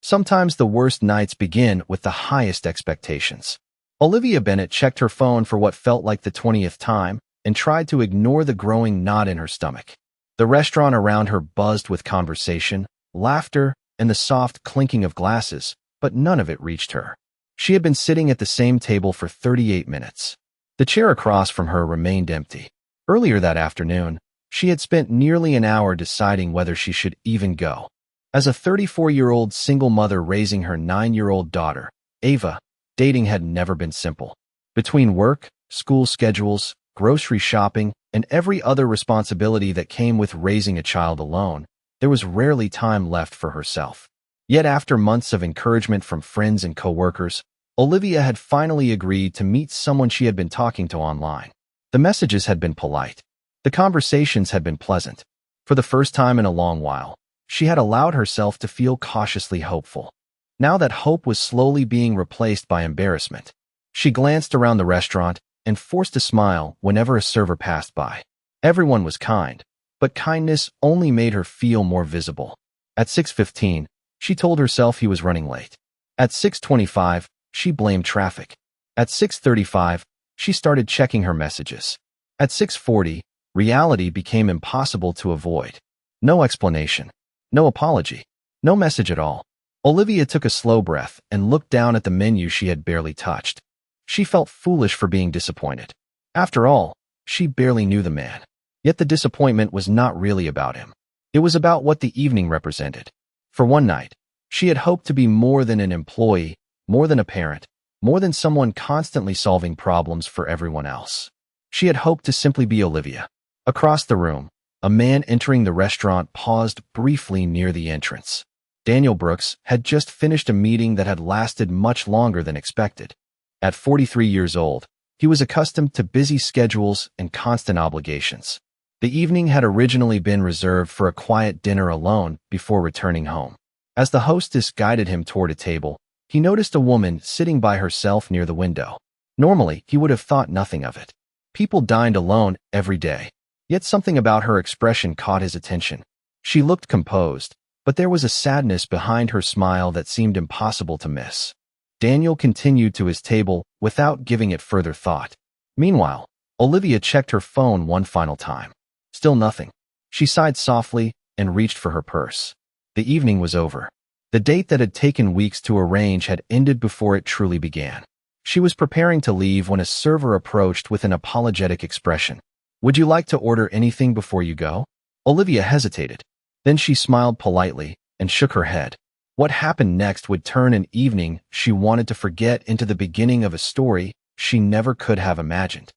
Sometimes the worst nights begin with the highest expectations. Olivia Bennet checked her phone for what felt like the 20th time and tried to ignore the growing knot in her stomach. The restaurant around her buzzed with conversation, laughter, and the soft clinking of glasses, but none of it reached her. She had been sitting at the same table for 38 minutes. The chair across from her remained empty. Earlier that afternoon, she had spent nearly an hour deciding whether she should even go. As a 34-year-old single mother raising her 9-year-old daughter, Ava, dating had never been simple. Between work, school schedules, grocery shopping, and every other responsibility that came with raising a child alone, there was rarely time left for herself. Yet after months of encouragement from friends and coworkers, Olivia had finally agreed to meet someone she had been talking to online. The messages had been polite. The conversations had been pleasant. For the first time in a long while, she had allowed herself to feel cautiously hopeful. Now that hope was slowly being replaced by embarrassment, she glanced around the restaurant and forced a smile whenever a server passed by. Everyone was kind, but kindness only made her feel more visible. At 6:15, she told herself he was running late. At 6:25, she blamed traffic. At 6:35, she started checking her messages. At 6:40, reality became impossible to avoid. No explanation. No apology. No message at all. Olivia took a slow breath and looked down at the menu she had barely touched. She felt foolish for being disappointed. After all, she barely knew the man. Yet the disappointment was not really about him. It was about what the evening represented. For one night, she had hoped to be more than an employee, more than a parent, more than someone constantly solving problems for everyone else. She had hoped to simply be Olivia. Across the room, a man entering the restaurant paused briefly near the entrance. Daniel Brooks had just finished a meeting that had lasted much longer than expected. At 43 years old, he was accustomed to busy schedules and constant obligations. The evening had originally been reserved for a quiet dinner alone before returning home. As the hostess guided him toward a table, he noticed a woman sitting by herself near the window. Normally, he would have thought nothing of it. People dined alone every day. Yet something about her expression caught his attention. She looked composed, but there was a sadness behind her smile that seemed impossible to miss. Daniel continued to his table without giving it further thought. Meanwhile, Olivia checked her phone one final time. Still nothing. She sighed softly and reached for her purse. The evening was over. The date that had taken weeks to arrange had ended before it truly began. She was preparing to leave when a server approached with an apologetic expression. "Would you like to order anything before you go?" Olivia hesitated. Then she smiled politely and shook her head. What happened next would turn an evening she wanted to forget into the beginning of a story she never could have imagined.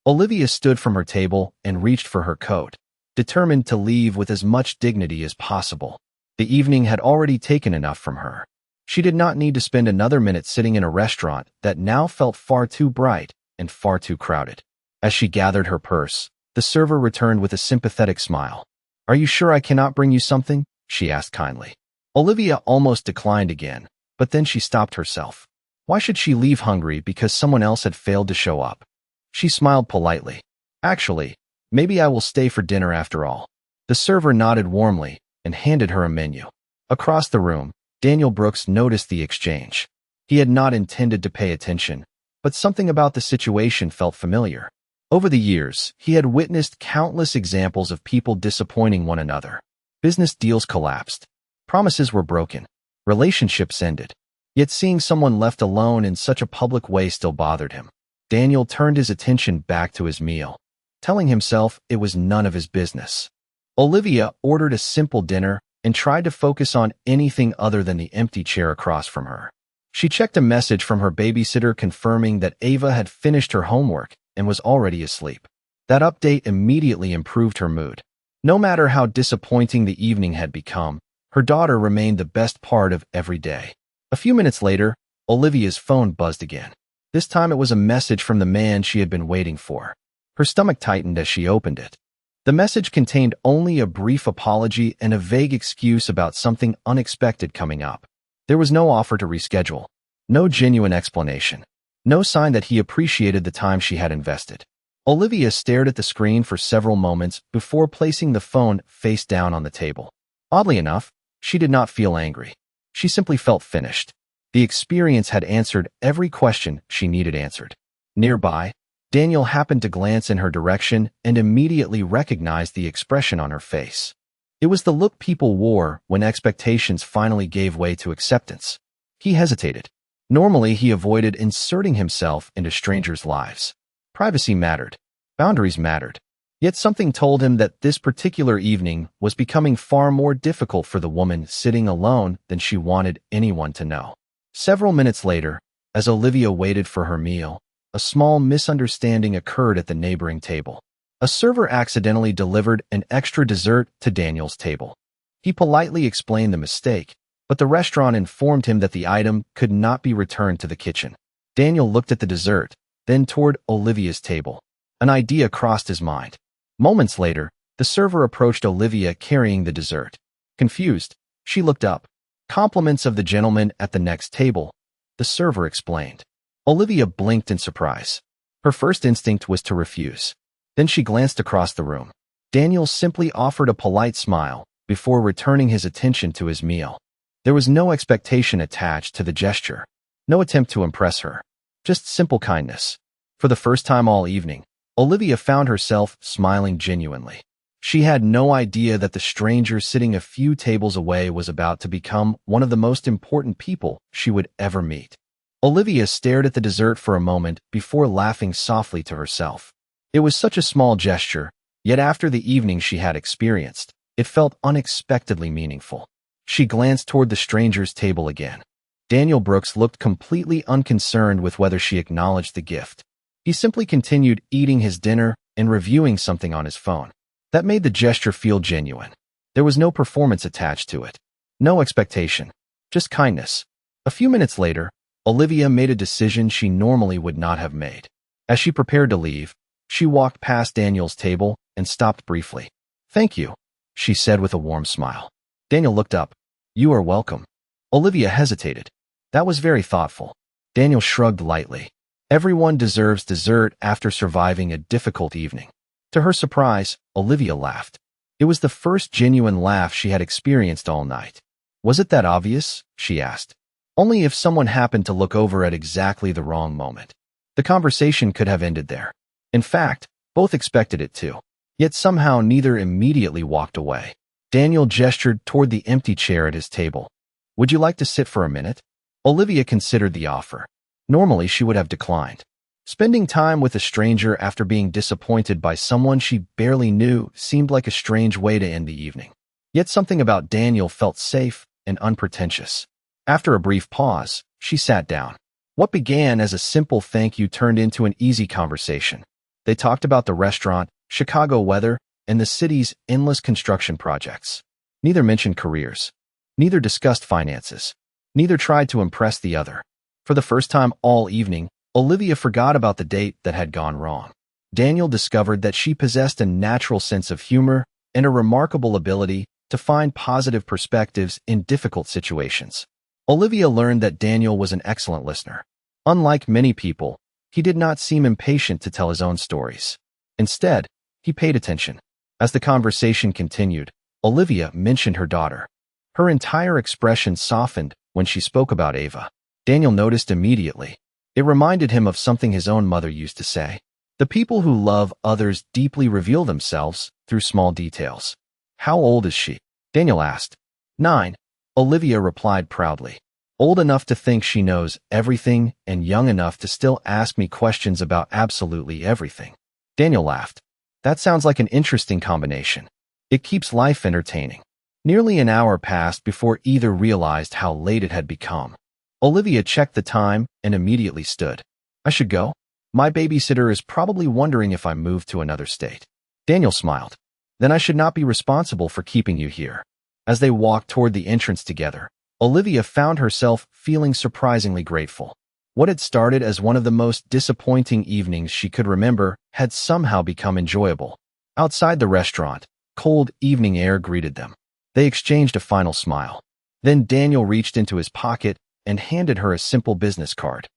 Olivia stood from her table and reached for her coat, determined to leave with as much dignity as possible. The evening had already taken enough from her. She did not need to spend another minute sitting in a restaurant that now felt far too bright and far too crowded. As she gathered her purse, the server returned with a sympathetic smile. "Are you sure I cannot bring you something?" she asked kindly. Olivia almost declined again, but then she stopped herself. Why should she leave hungry because someone else had failed to show up? She smiled politely. "Actually, maybe I will stay for dinner after all." The server nodded warmly and handed her a menu. Across the room, Daniel Brooks noticed the exchange. He had not intended to pay attention, but something about the situation felt familiar. Over the years, he had witnessed countless examples of people disappointing one another. Business deals collapsed. Promises were broken. Relationships ended. Yet seeing someone left alone in such a public way still bothered him. Daniel turned his attention back to his meal, telling himself it was none of his business. Olivia ordered a simple dinner and tried to focus on anything other than the empty chair across from her. She checked a message from her babysitter confirming that Ava had finished her homework and was already asleep. That update immediately improved her mood. No matter how disappointing the evening had become, her daughter remained the best part of every day. A few minutes later, Olivia's phone buzzed again. This time it was a message from the man she had been waiting for. Her stomach tightened as she opened it. The message contained only a brief apology and a vague excuse about something unexpected coming up. There was no offer to reschedule, no genuine explanation, no sign that he appreciated the time she had invested. Olivia stared at the screen for several moments before placing the phone face down on the table. Oddly enough, she did not feel angry. She simply felt finished. The experience had answered every question she needed answered. Nearby, Daniel happened to glance in her direction and immediately recognized the expression on her face. It was the look people wore when expectations finally gave way to acceptance. He hesitated. Normally, he avoided inserting himself into strangers' lives. Privacy mattered. Boundaries mattered. Yet something told him that this particular evening was becoming far more difficult for the woman sitting alone than she wanted anyone to know. Several minutes later, as Olivia waited for her meal, a small misunderstanding occurred at the neighboring table. A server accidentally delivered an extra dessert to Daniel's table. He politely explained the mistake, but the restaurant informed him that the item could not be returned to the kitchen. Daniel looked at the dessert, then toward Olivia's table. An idea crossed his mind. Moments later, the server approached Olivia carrying the dessert. Confused, she looked up. "Compliments of the gentleman at the next table," the server explained. Olivia blinked in surprise. Her first instinct was to refuse. Then she glanced across the room. Daniel simply offered a polite smile before returning his attention to his meal. There was no expectation attached to the gesture, no attempt to impress her, just simple kindness. For the first time all evening, Olivia found herself smiling genuinely. She had no idea that the stranger sitting a few tables away was about to become one of the most important people she would ever meet. Olivia stared at the dessert for a moment before laughing softly to herself. It was such a small gesture, yet after the evening she had experienced, it felt unexpectedly meaningful. She glanced toward the stranger's table again. Daniel Brooks looked completely unconcerned with whether she acknowledged the gift. He simply continued eating his dinner and reviewing something on his phone. That made the gesture feel genuine. There was no performance attached to it. No expectation. Just kindness. A few minutes later, Olivia made a decision she normally would not have made. As she prepared to leave, she walked past Daniel's table and stopped briefly. "Thank you," she said with a warm smile. Daniel looked up. "You are welcome." Olivia hesitated. "That was very thoughtful." Daniel shrugged lightly. Everyone deserves dessert after surviving a difficult evening. To her surprise, Olivia laughed. It was the first genuine laugh she had experienced all night. "Was it that obvious?" she asked. Only if someone happened to look over at exactly the wrong moment. The conversation could have ended there. In fact, both expected it to. Yet somehow neither immediately walked away. Daniel gestured toward the empty chair at his table. "Would you like to sit for a minute?" Olivia considered the offer. Normally, she would have declined. Spending time with a stranger after being disappointed by someone she barely knew seemed like a strange way to end the evening. Yet something about Daniel felt safe and unpretentious. After a brief pause, she sat down. What began as a simple thank you turned into an easy conversation. They talked about the restaurant, Chicago weather, and the city's endless construction projects. Neither mentioned careers. Neither discussed finances. Neither tried to impress the other. For the first time all evening, Olivia forgot about the date that had gone wrong. Daniel discovered that she possessed a natural sense of humor and a remarkable ability to find positive perspectives in difficult situations. Olivia learned that Daniel was an excellent listener. Unlike many people, he did not seem impatient to tell his own stories. Instead, he paid attention. As the conversation continued, Olivia mentioned her daughter. Her entire expression softened when she spoke about Ava. Daniel noticed immediately. It reminded him of something his own mother used to say. The people who love others deeply reveal themselves through small details. "How old is she?" Daniel asked. 9. Olivia replied proudly. "Old enough to think she knows everything and young enough to still ask me questions about absolutely everything." Daniel laughed. "That sounds like an interesting combination. It keeps life entertaining." Nearly an hour passed before either realized how late it had become. Olivia checked the time and immediately stood. "I should go. My babysitter is probably wondering if I moved to another state." Daniel smiled. "Then I should not be responsible for keeping you here." As they walked toward the entrance together, Olivia found herself feeling surprisingly grateful. What had started as one of the most disappointing evenings she could remember had somehow become enjoyable. Outside the restaurant, cold evening air greeted them. They exchanged a final smile. Then Daniel reached into his pocket and handed her a simple business card.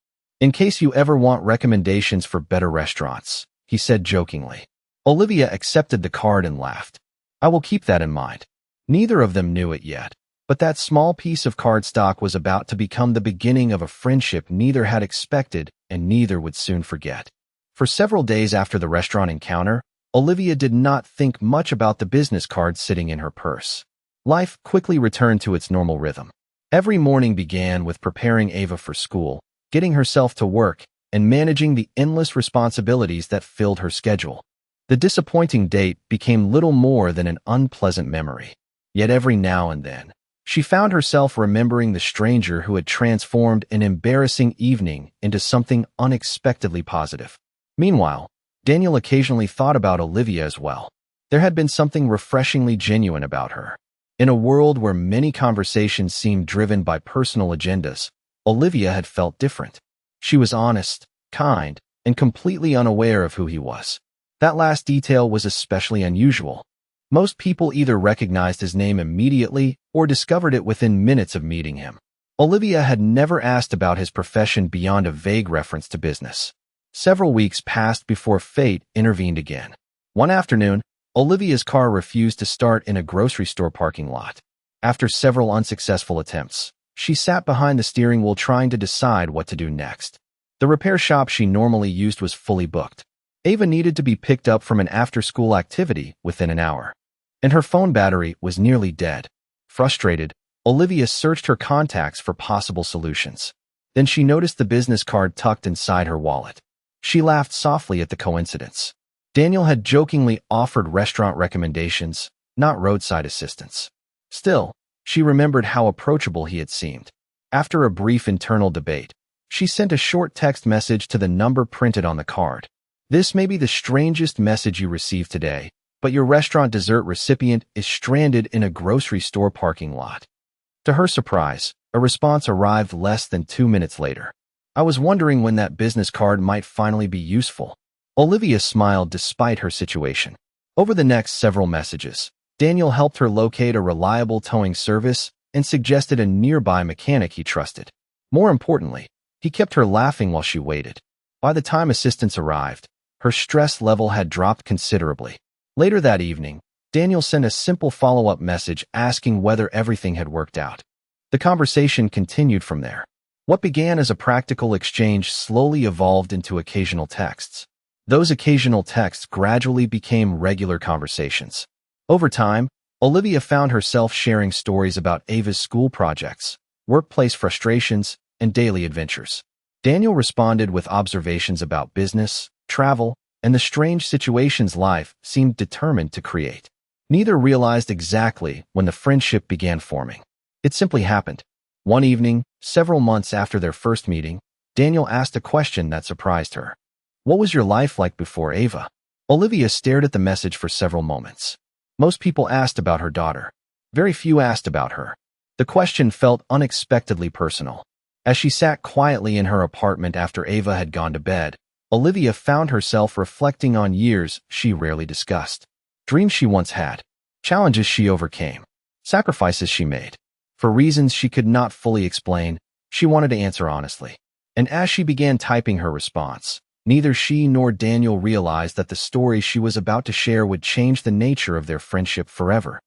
"In case you ever want recommendations for better restaurants," he said jokingly. Olivia accepted the card and laughed. "I will keep that in mind." Neither of them knew it yet, But that small piece of cardstock was about to become the beginning of a friendship neither had expected and neither would soon forget. For several days after the restaurant encounter, Olivia did not think much about the business card sitting in her purse. Life quickly returned to its normal rhythm. Every morning began with preparing Ava for school, getting herself to work, and managing the endless responsibilities that filled her schedule. The disappointing date became little more than an unpleasant memory. Yet every now and then, she found herself remembering the stranger who had transformed an embarrassing evening into something unexpectedly positive. Meanwhile, Daniel occasionally thought about Olivia as well. There had been something refreshingly genuine about her. In a world where many conversations seemed driven by personal agendas, Olivia had felt different. She was honest, kind, and completely unaware of who he was. That last detail was especially unusual. Most people either recognized his name immediately or discovered it within minutes of meeting him. Olivia had never asked about his profession beyond a vague reference to business. Several weeks passed before fate intervened again. One afternoon, Olivia's car refused to start in a grocery store parking lot. After several unsuccessful attempts, she sat behind the steering wheel trying to decide what to do next. The repair shop she normally used was fully booked. Ava needed to be picked up from an after-school activity within an hour, and her phone battery was nearly dead. Frustrated, Olivia searched her contacts for possible solutions. Then she noticed the business card tucked inside her wallet. She laughed softly at the coincidence. Daniel had jokingly offered restaurant recommendations, not roadside assistance. Still, she remembered how approachable he had seemed. After a brief internal debate, she sent a short text message to the number printed on the card. "This may be the strangest message you received today, but your restaurant dessert recipient is stranded in a grocery store parking lot." To her surprise, a response arrived less than 2 minutes later. "I was wondering when that business card might finally be useful." Olivia smiled despite her situation. Over the next several messages, Daniel helped her locate a reliable towing service and suggested a nearby mechanic he trusted. More importantly, he kept her laughing while she waited. By the time assistance arrived, her stress level had dropped considerably. Later that evening, Daniel sent a simple follow-up message asking whether everything had worked out. The conversation continued from there. What began as a practical exchange slowly evolved into occasional texts. Those occasional texts gradually became regular conversations. Over time, Olivia found herself sharing stories about Ava's school projects, workplace frustrations, and daily adventures. Daniel responded with observations about business, travel, and the strange situations life seemed determined to create. Neither realized exactly when the friendship began forming. It simply happened. One evening, several months after their first meeting, Daniel asked a question that surprised her. "What was your life like before Ava?" Olivia stared at the message for several moments. Most people asked about her daughter. Very few asked about her. The question felt unexpectedly personal. As she sat quietly in her apartment after Ava had gone to bed, Olivia found herself reflecting on years she rarely discussed. Dreams she once had, challenges she overcame, sacrifices she made. For reasons she could not fully explain, she wanted to answer honestly. And as she began typing her response, neither she nor Daniel realized that the story she was about to share would change the nature of their friendship forever.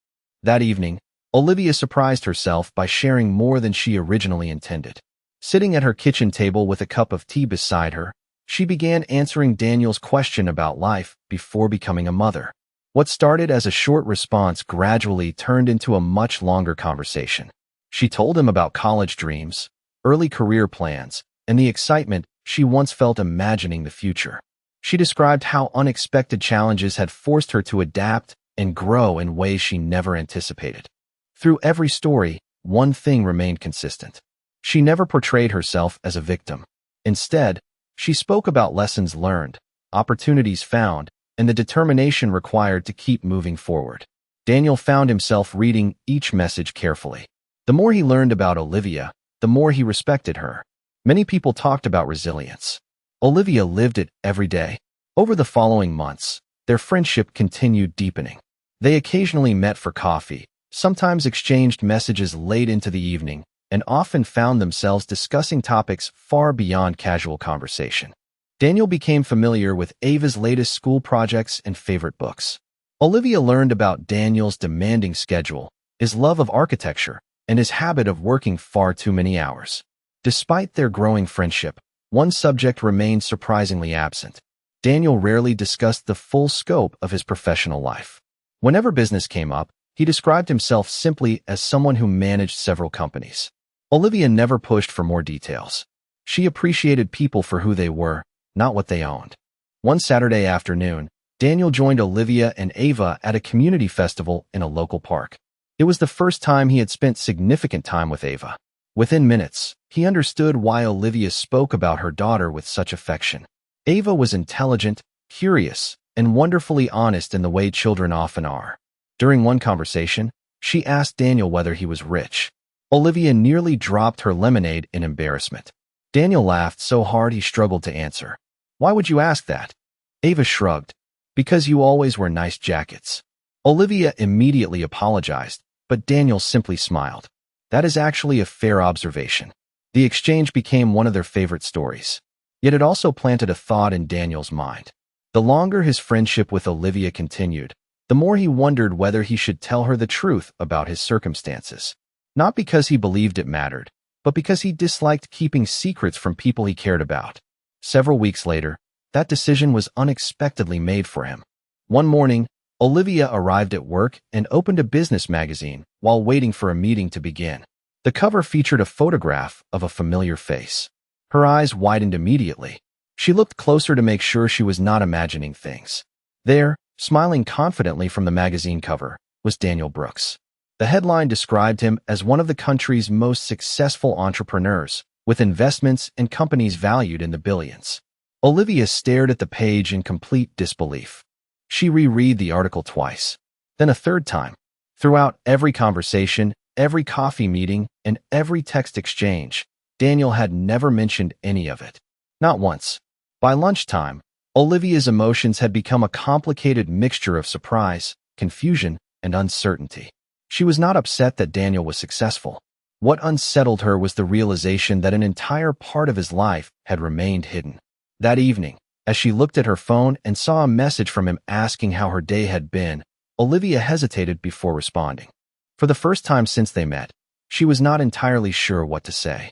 That evening, Olivia surprised herself by sharing more than she originally intended. Sitting at her kitchen table with a cup of tea beside her, she began answering Daniel's question about life before becoming a mother. What started as a short response gradually turned into a much longer conversation. She told him about college dreams, early career plans, and the excitement she once felt imagining the future. She described how unexpected challenges had forced her to adapt and grow in ways she never anticipated. Through every story, one thing remained consistent. She never portrayed herself as a victim. Instead, she spoke about lessons learned, opportunities found, and the determination required to keep moving forward. Daniel found himself reading each message carefully. The more he learned about Olivia, the more he respected her. Many people talked about resilience. Olivia lived it every day. Over the following months, their friendship continued deepening. They occasionally met for coffee, sometimes exchanged messages late into the evening, and often found themselves discussing topics far beyond casual conversation. Daniel became familiar with Ava's latest school projects and favorite books. Olivia learned about Daniel's demanding schedule, his love of architecture, and his habit of working far too many hours. Despite their growing friendship, one subject remained surprisingly absent. Daniel rarely discussed the full scope of his professional life. Whenever business came up, he described himself simply as someone who managed several companies. Olivia never pushed for more details. She appreciated people for who they were, not what they owned. One Saturday afternoon, Daniel joined Olivia and Ava at a community festival in a local park. It was the first time he had spent significant time with Ava. Within minutes, he understood why Olivia spoke about her daughter with such affection. Ava was intelligent, curious, and wonderfully honest in the way children often are. During one conversation, she asked Daniel whether he was rich. Olivia nearly dropped her lemonade in embarrassment. Daniel laughed so hard he struggled to answer. "Why would you ask that?" Ava shrugged. "Because you always wear nice jackets." Olivia immediately apologized, but Daniel simply smiled. That is actually a fair observation. The exchange became one of their favorite stories. Yet it also planted a thought in Daniel's mind. The longer his friendship with Olivia continued, the more he wondered whether he should tell her the truth about his circumstances. Not because he believed it mattered, but because he disliked keeping secrets from people he cared about. Several weeks later, that decision was unexpectedly made for him. One morning, Olivia arrived at work and opened a business magazine while waiting for a meeting to begin. The cover featured a photograph of a familiar face. Her eyes widened immediately. She looked closer to make sure she was not imagining things. There, smiling confidently from the magazine cover, was Daniel Brooks. The headline described him as one of the country's most successful entrepreneurs, with investments and companies valued in the billions. Olivia stared at the page in complete disbelief. She reread the article twice, then a third time. Throughout every conversation, every coffee meeting, and every text exchange, Daniel had never mentioned any of it. Not once. By lunchtime, Olivia's emotions had become a complicated mixture of surprise, confusion, and uncertainty. She was not upset that Daniel was successful. What unsettled her was the realization that an entire part of his life had remained hidden. That evening, as she looked at her phone and saw a message from him asking how her day had been, Olivia hesitated before responding. For the first time since they met, she was not entirely sure what to say.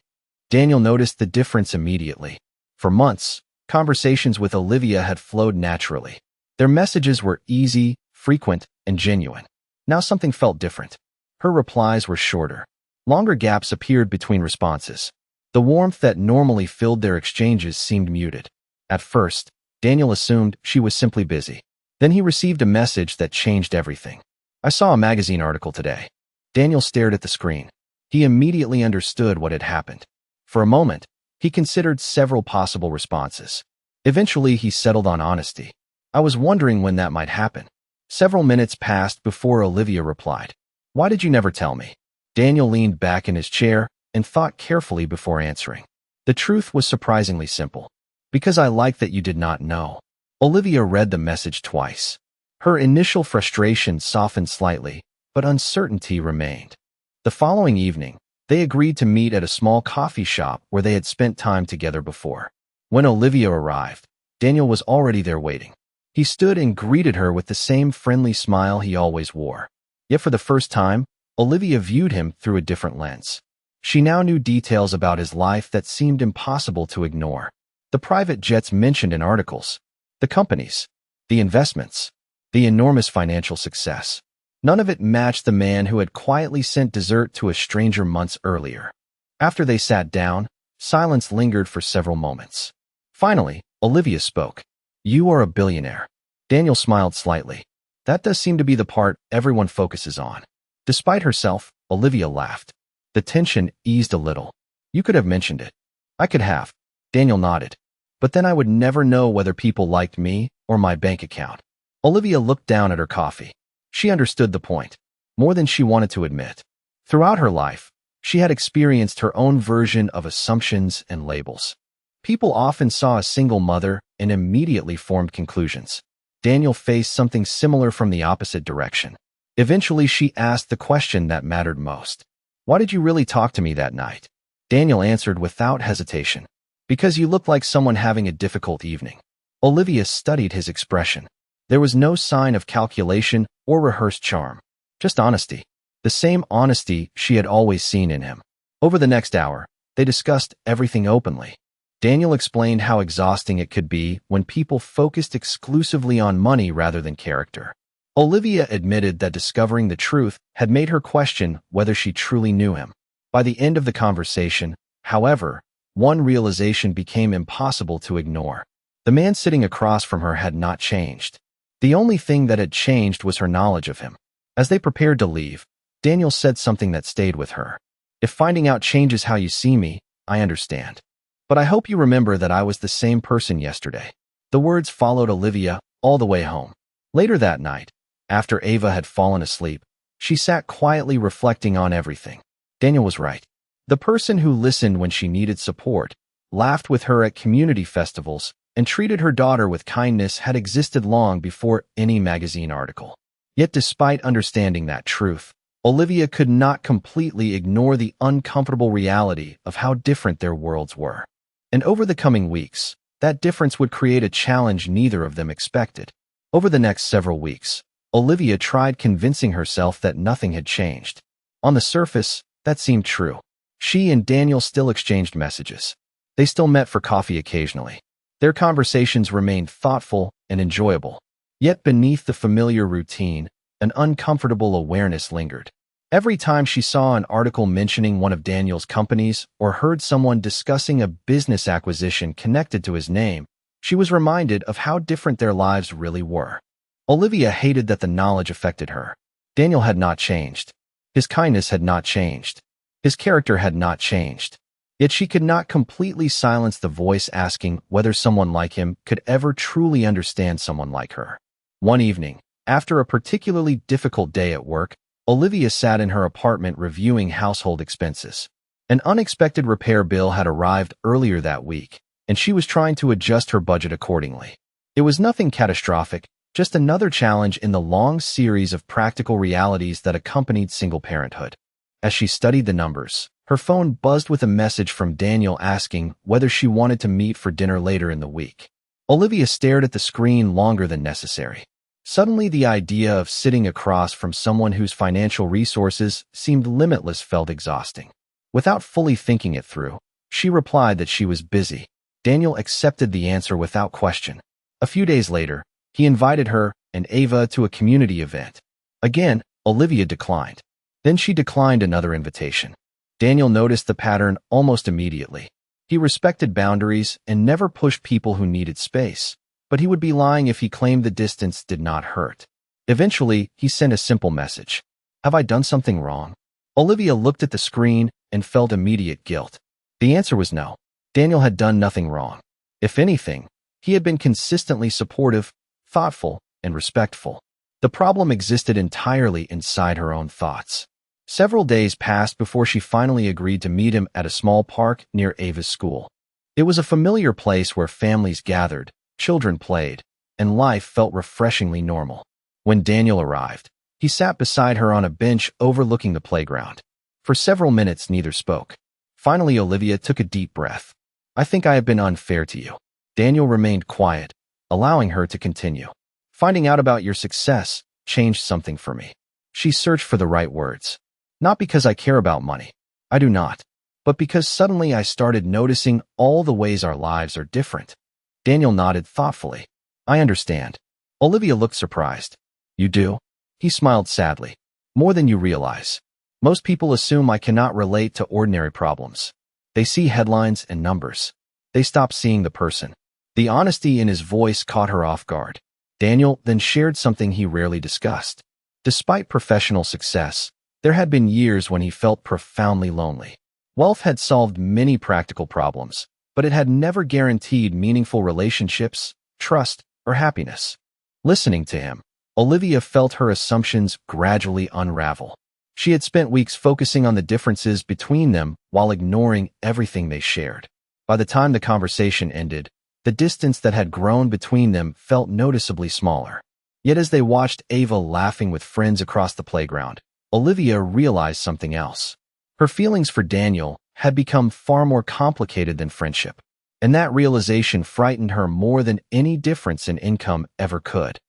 Daniel noticed the difference immediately. For months, conversations with Olivia had flowed naturally. Their messages were easy, frequent, and genuine. Now something felt different. Her replies were shorter. Longer gaps appeared between responses. The warmth that normally filled their exchanges seemed muted. At first, Daniel assumed she was simply busy. Then he received a message that changed everything. "I saw a magazine article today." Daniel stared at the screen. He immediately understood what had happened. For a moment, he considered several possible responses. Eventually, he settled on honesty. "I was wondering when that might happen." Several minutes passed before Olivia replied. "Why did you never tell me?" Daniel leaned back in his chair and thought carefully before answering. The truth was surprisingly simple. "Because I like that you did not know." Olivia read the message twice. Her initial frustration softened slightly, but uncertainty remained. The following evening, they agreed to meet at a small coffee shop where they had spent time together before. When Olivia arrived, Daniel was already there waiting. He stood and greeted her with the same friendly smile he always wore. Yet for the first time, Olivia viewed him through a different lens. She now knew details about his life that seemed impossible to ignore. The private jets mentioned in articles, the companies, the investments, the enormous financial success. None of it matched the man who had quietly sent dessert to a stranger months earlier. After they sat down, silence lingered for several moments. Finally, Olivia spoke. "You are a billionaire." Daniel smiled slightly. That does seem to be the part everyone focuses on. Despite herself, Olivia laughed. The tension eased a little. "You could have mentioned it." "I could have." Daniel nodded. "But then I would never know whether people liked me or my bank account." Olivia looked down at her coffee. She understood the point, more than she wanted to admit. Throughout her life, she had experienced her own version of assumptions and labels. People often saw a single mother and immediately formed conclusions. Daniel faced something similar from the opposite direction. Eventually, she asked the question that mattered most. "Why did you really talk to me that night?" Daniel answered without hesitation. "Because you looked like someone having a difficult evening." Olivia studied his expression. There was no sign of calculation or rehearsed charm, just honesty. the same honesty she had always seen in him. Over the next hour, they discussed everything openly. Daniel explained how exhausting it could be when people focused exclusively on money rather than character. Olivia admitted that discovering the truth had made her question whether she truly knew him. By the end of the conversation, however, one realization became impossible to ignore. The man sitting across from her had not changed. The only thing that had changed was her knowledge of him. As they prepared to leave, Daniel said something that stayed with her. "If finding out changes how you see me, I understand. But I hope you remember that I was the same person yesterday." The words followed Olivia all the way home. Later that night, after Ava had fallen asleep, she sat quietly reflecting on everything. Daniel was right. The person who listened when she needed support, laughed with her at community festivals, and treated her daughter with kindness had existed long before any magazine article. Yet despite understanding that truth, Olivia could not completely ignore the uncomfortable reality of how different their worlds were. And over the coming weeks, that difference would create a challenge neither of them expected. Over the next several weeks, Olivia tried convincing herself that nothing had changed. On the surface, that seemed true. She and Daniel still exchanged messages. They still met for coffee occasionally. Their conversations remained thoughtful and enjoyable. Yet beneath the familiar routine, an uncomfortable awareness lingered. Every time she saw an article mentioning one of Daniel's companies or heard someone discussing a business acquisition connected to his name, she was reminded of how different their lives really were. Olivia hated that the knowledge affected her. Daniel had not changed. His kindness had not changed. His character had not changed. Yet she could not completely silence the voice asking whether someone like him could ever truly understand someone like her. One evening, after a particularly difficult day at work, Olivia sat in her apartment reviewing household expenses. An unexpected repair bill had arrived earlier that week, and she was trying to adjust her budget accordingly. It was nothing catastrophic, just another challenge in the long series of practical realities that accompanied single parenthood. As she studied the numbers, her phone buzzed with a message from Daniel asking whether she wanted to meet for dinner later in the week. Olivia stared at the screen longer than necessary. Suddenly, the idea of sitting across from someone whose financial resources seemed limitless felt exhausting. Without fully thinking it through, she replied that she was busy. Daniel accepted the answer without question. A few days later, he invited her and Ava to a community event. Again, Olivia declined. Then she declined another invitation. Daniel noticed the pattern almost immediately. He respected boundaries and never pushed people who needed space, but he would be lying if he claimed the distance did not hurt. Eventually, he sent a simple message. "Have I done something wrong?" Olivia looked at the screen and felt immediate guilt. The answer was no. Daniel had done nothing wrong. If anything, he had been consistently supportive, thoughtful, and respectful. The problem existed entirely inside her own thoughts. Several days passed before she finally agreed to meet him at a small park near Ava's school. It was a familiar place where families gathered, children played, and life felt refreshingly normal. When Daniel arrived, he sat beside her on a bench overlooking the playground. For several minutes, neither spoke. Finally, Olivia took a deep breath. "I think I have been unfair to you." Daniel remained quiet, allowing her to continue. "Finding out about your success changed something for me." She searched for the right words. "Not because I care about money. I do not. But because suddenly I started noticing all the ways our lives are different." Daniel nodded thoughtfully. "I understand." Olivia looked surprised. "You do?" He smiled sadly. "More than you realize. Most people assume I cannot relate to ordinary problems. They see headlines and numbers. They stop seeing the person." The honesty in his voice caught her off guard. Daniel then shared something he rarely discussed. Despite professional success, there had been years when he felt profoundly lonely. Wealth had solved many practical problems, but it had never guaranteed meaningful relationships, trust, or happiness. Listening to him, Olivia felt her assumptions gradually unravel. She had spent weeks focusing on the differences between them while ignoring everything they shared. By the time the conversation ended, the distance that had grown between them felt noticeably smaller. Yet as they watched Ava laughing with friends across the playground, Olivia realized something else. Her feelings for Daniel had become far more complicated than friendship, and that realization frightened her more than any difference in income ever could.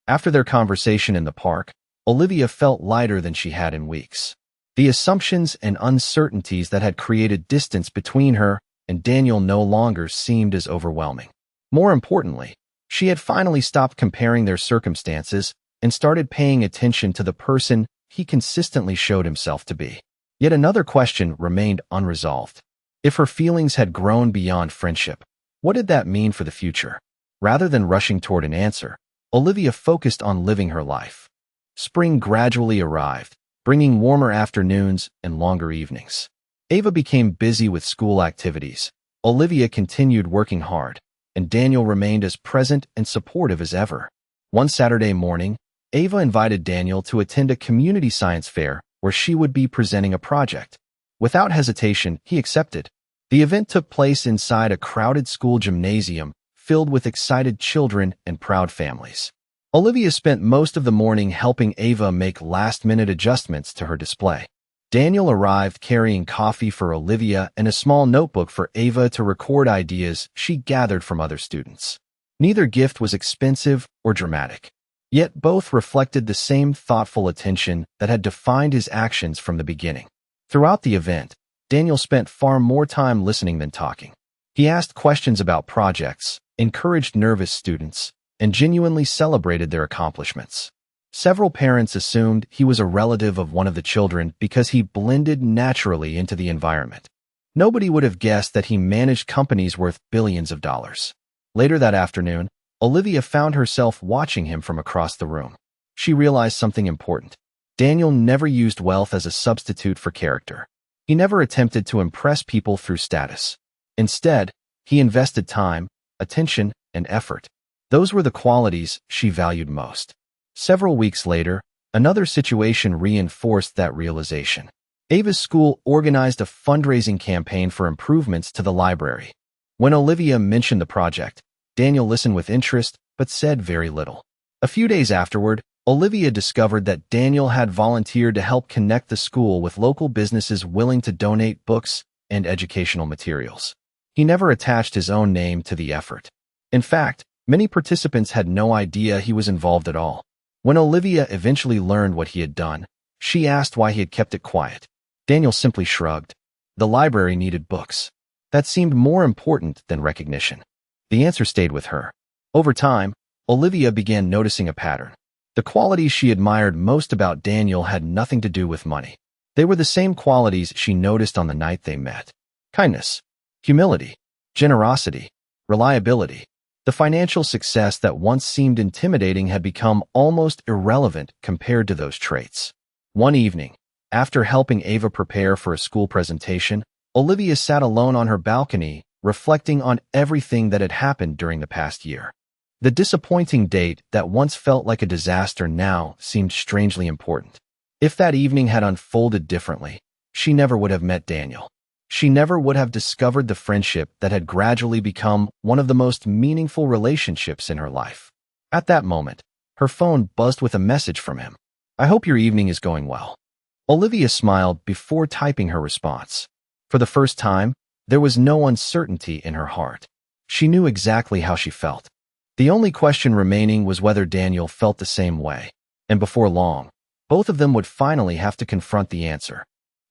After their conversation in the park, Olivia felt lighter than she had in weeks. The assumptions and uncertainties that had created distance between her and Daniel no longer seemed as overwhelming. More importantly, she had finally stopped comparing their circumstances and started paying attention to the person he consistently showed himself to be. Yet another question remained unresolved. If her feelings had grown beyond friendship, what did that mean for the future? Rather than rushing toward an answer, Olivia focused on living her life. Spring gradually arrived, bringing warmer afternoons and longer evenings. Ava became busy with school activities. Olivia continued working hard, and Daniel remained as present and supportive as ever. One Saturday morning, Ava invited Daniel to attend a community science fair where she would be presenting a project. Without hesitation, he accepted. The event took place inside a crowded school gymnasium filled with excited children and proud families. Olivia spent most of the morning helping Ava make last-minute adjustments to her display. Daniel arrived carrying coffee for Olivia and a small notebook for Ava to record ideas she gathered from other students. Neither gift was expensive or dramatic, yet both reflected the same thoughtful attention that had defined his actions from the beginning. Throughout the event, Daniel spent far more time listening than talking. He asked questions about projects, encouraged nervous students, and genuinely celebrated their accomplishments. Several parents assumed he was a relative of one of the children because he blended naturally into the environment. Nobody would have guessed that he managed companies worth billions of dollars. Later that afternoon, Olivia found herself watching him from across the room. She realized something important. Daniel never used wealth as a substitute for character. He never attempted to impress people through status. Instead, he invested time, attention, and effort. Those were the qualities she valued most. Several weeks later, another situation reinforced that realization. Ava's school organized a fundraising campaign for improvements to the library. When Olivia mentioned the project, Daniel listened with interest but said very little. A few days afterward, Olivia discovered that Daniel had volunteered to help connect the school with local businesses willing to donate books and educational materials. He never attached his own name to the effort. In fact, many participants had no idea he was involved at all. When Olivia eventually learned what he had done, she asked why he had kept it quiet. Daniel simply shrugged. The library needed books. That seemed more important than recognition. The answer stayed with her. Over time, Olivia began noticing a pattern. The qualities she admired most about Daniel had nothing to do with money. They were the same qualities she noticed on the night they met. Kindness, humility, generosity, reliability. The financial success that once seemed intimidating had become almost irrelevant compared to those traits. One evening, after helping Ava prepare for a school presentation, Olivia sat alone on her balcony, reflecting on everything that had happened during the past year. The disappointing date that once felt like a disaster now seemed strangely important. If that evening had unfolded differently, she never would have met Daniel. She never would have discovered the friendship that had gradually become one of the most meaningful relationships in her life. At that moment, her phone buzzed with a message from him. "I hope your evening is going well." Olivia smiled before typing her response. For the first time, there was no uncertainty in her heart. She knew exactly how she felt. The only question remaining was whether Daniel felt the same way, and before long, both of them would finally have to confront the answer.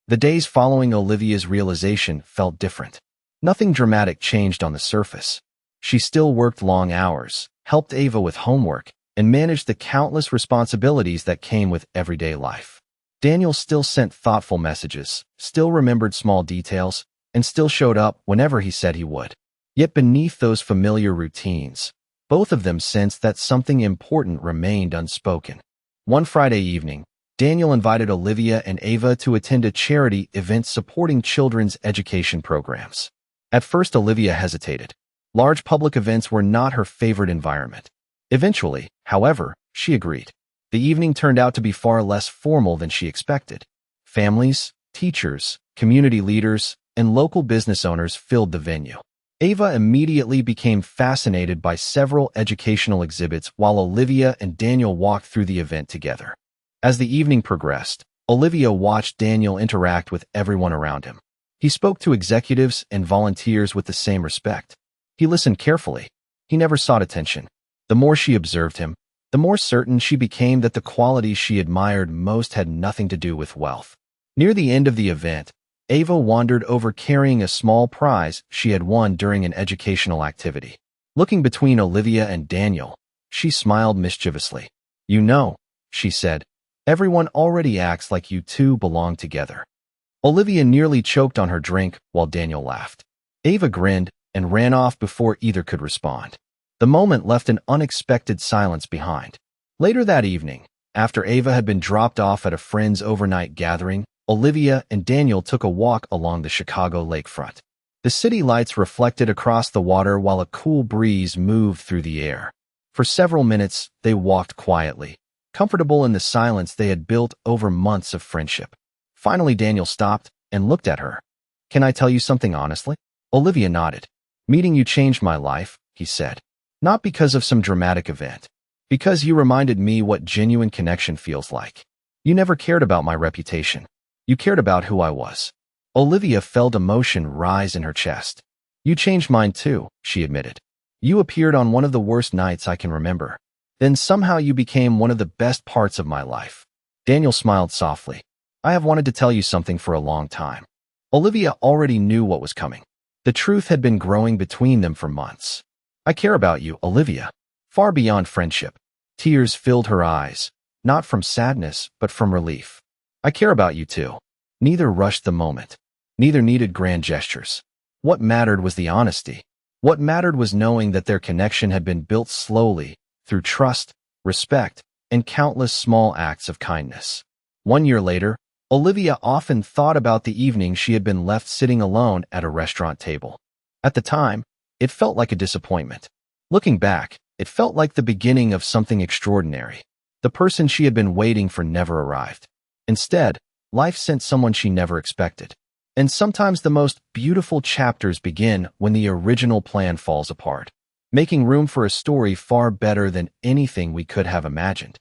The days following Olivia's realization felt different. Nothing dramatic changed on the surface. She still worked long hours, helped Ava with homework, and managed the countless responsibilities that came with everyday life. Daniel still sent thoughtful messages, still remembered small details, and still showed up whenever he said he would. Yet beneath those familiar routines, both of them sensed that something important remained unspoken. One Friday evening, Daniel invited Olivia and Ava to attend a charity event supporting children's education programs. At first, Olivia hesitated. Large public events were not her favorite environment. Eventually, however, she agreed. The evening turned out to be far less formal than she expected. Families, teachers, community leaders, and local business owners filled the venue. Ava immediately became fascinated by several educational exhibits while Olivia and Daniel walked through the event together. As the evening progressed, Olivia watched Daniel interact with everyone around him. He spoke to executives and volunteers with the same respect. He listened carefully. He never sought attention. The more she observed him, the more certain she became that the qualities she admired most had nothing to do with wealth. Near the end of the event, Ava wandered over carrying a small prize she had won during an educational activity. Looking between Olivia and Daniel, she smiled mischievously. "You know," she said, "everyone already acts like you two belong together." Olivia nearly choked on her drink while Daniel laughed. Ava grinned and ran off before either could respond. The moment left an unexpected silence behind. Later that evening, after Ava had been dropped off at a friend's overnight gathering, Olivia and Daniel took a walk along the Chicago lakefront. The city lights reflected across the water while a cool breeze moved through the air. For several minutes, they walked quietly, comfortable in the silence they had built over months of friendship. Finally, Daniel stopped and looked at her. "Can I tell you something honestly?" Olivia nodded. "Meeting you changed my life," he said. "Not because of some dramatic event. Because you reminded me what genuine connection feels like. You never cared about my reputation. You cared about who I was." Olivia felt emotion rise in her chest. "You changed mine too," she admitted. "You appeared on one of the worst nights I can remember. Then somehow you became one of the best parts of my life." Daniel smiled softly. "I have wanted to tell you something for a long time." Olivia already knew what was coming. The truth had been growing between them for months. "I care about you, Olivia. Far beyond friendship." Tears filled her eyes, not from sadness, but from relief. "I care about you too." Neither rushed the moment. Neither needed grand gestures. What mattered was the honesty. What mattered was knowing that their connection had been built slowly, through trust, respect, and countless small acts of kindness. 1 year later, Olivia often thought about the evening she had been left sitting alone at a restaurant table. At the time, it felt like a disappointment. Looking back, it felt like the beginning of something extraordinary. The person she had been waiting for never arrived. Instead, life sent someone she never expected. And sometimes the most beautiful chapters begin when the original plan falls apart, making room for a story far better than anything we could have imagined.